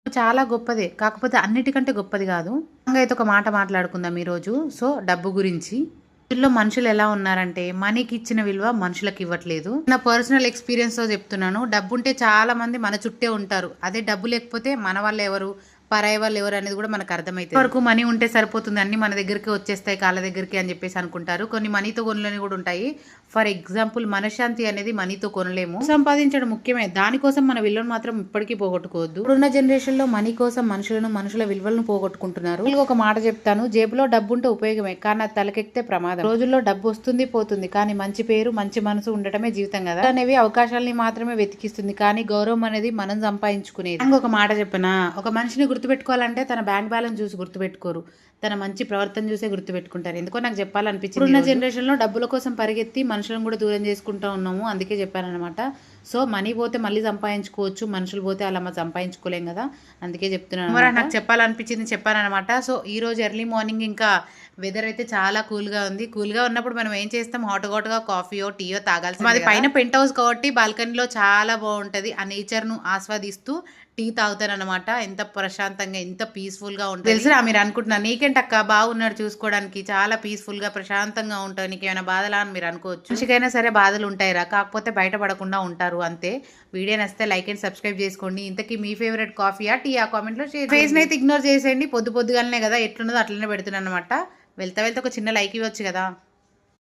చాలా గొప్పదే. కాకపోతే అన్నిటికంటే గొప్పది కాదు. అయితే ఒక మాట మాట్లాడుకుందాం ఈరోజు. సో, డబ్బు గురించి. వీళ్ళలో మనుషులు ఎలా ఉన్నారంటే మనీకి ఇచ్చిన విలువ మనుషులకు ఇవ్వట్లేదు. నా పర్సనల్ ఎక్స్పీరియన్స్‌తో చెప్తున్నాను. డబ్బుంటే చాలా మంది మన చుట్టే ఉంటారు. అదే డబ్బు లేకపోతే మన వాళ్ళెవరు, పరాయి వాళ్ళెవరు అనేది కూడా మనకు అర్థమైతది. వరకు మనీ ఉంటే సరిపోతుంది. అన్నీ మన దగ్గరికే వచ్చేస్తాయి కాళ్ళ దగ్గరికి అని చెప్పేసి అనుకుంటారు. కొన్ని మనీతో కొనలేనివి కూడా ఉంటాయి. ఫర్ ఎగ్జాంపుల్ మనశ్శాంతి అనేది మనీతో కొనలేము. సంపాదించడం ముఖ్యమే. దానికోసం మన విలువను మాత్రం ఇప్పటికీ పోగొట్టుకోవద్దు. ఇప్పుడున్న జనరేషన్‌లో మనీ కోసం మనుషుల విలువలను పోగొట్టుకుంటున్నారు. ఒక మాట చెప్తాను. జేబులో డబ్బు ఉంటే ఉపయోగమే. కానీ అది తలకెక్కితే ప్రమాదం. రోజుల్లో డబ్బు వస్తుంది పోతుంది. కానీ మంచి పేరు, మంచి మనసు ఉండటమే జీవితం కదా. అనేవి అవకాశాలని మాత్రమే వెతికిస్తుంది. కానీ గౌరవం అనేది మనం సంపాదించుకునేది. ఇంకొక మాట చెప్పనా, ఒక మనిషిని గుర్తుపెట్టుకోవాలంటే తన బ్యాంక్ బ్యాలెన్స్ చూసి గుర్తుపెట్టుకోరు. తన మంచి ప్రవర్తన చూసే గుర్తుపెట్టుకుంటారు. ఎందుకో నాకు చెప్పాలనిపించింది. ఇప్పుడున్న జనరేషన్‌లో డబ్బుల కోసం పరిగెత్తి మనుషులను కూడా దూరం చేసుకుంటూ ఉన్నాము. అందుకే చెప్పాననమాట. సో, మనీ పోతే మళ్ళీ సంపాదించుకోవచ్చు. మనుషులు పోతే అలా సంపాదించుకోలేం కదా. అందుకే చెప్తున్నాను. మరి నాకు చెప్పాలనిపించింది చెప్పాననమాట. సో, ఈరోజు ఎర్లీ మార్నింగ్ ఇంకా వెదర్ అయితే చాలా కూల్గా ఉంది. కూల్గా ఉన్నప్పుడు మనం ఏం చేస్తాం, హాట్‌గా కాఫీయో టీయో తాగాల్సిందే. మాది పైన పెంట్ హౌస్ కాబట్టి బాల్కనీలో చాలా బాగుంటది. ఆ నేచర్‌ను ఆస్వాదిస్తూ టీ తాగుతానన్నమాట. ఎంత ప్రశాంతంగా, ఎంత పీస్‌ఫుల్‌గా ఉంటుంది. తెలుసురా మీరు అనుకుంటున్నారు, నీకేంటక్క బాగున్నాడు చూసుకోవడానికి, చాలా పీస్‌ఫుల్‌గా ప్రశాంతంగా ఉంటావు, నీకేమైనా బాధలా అని మీరు అనుకోవచ్చు. మనిషికైనా సరే బాధలు ఉంటాయిరా, కాకపోతే బయటపడకుండా ఉంటారు అంతే. వీడియో నచ్చితే లైక్ అండ్ సబ్స్క్రైబ్ చేసుకోండి. ఇంతకీ మీ ఫేవరెట్ కాఫీయా టీయా కామెంట్లో షేర్. ఫేస్‌ని అయితే ఇగ్నోర్ చేసేయండి. పొద్దుగాలనే కదా ఎట్లున్నదో అట్లనే పెడుతున్నాను అనమాట. వెళ్తా ఒక చిన్న లైక్ ఇవ్వచ్చు కదా.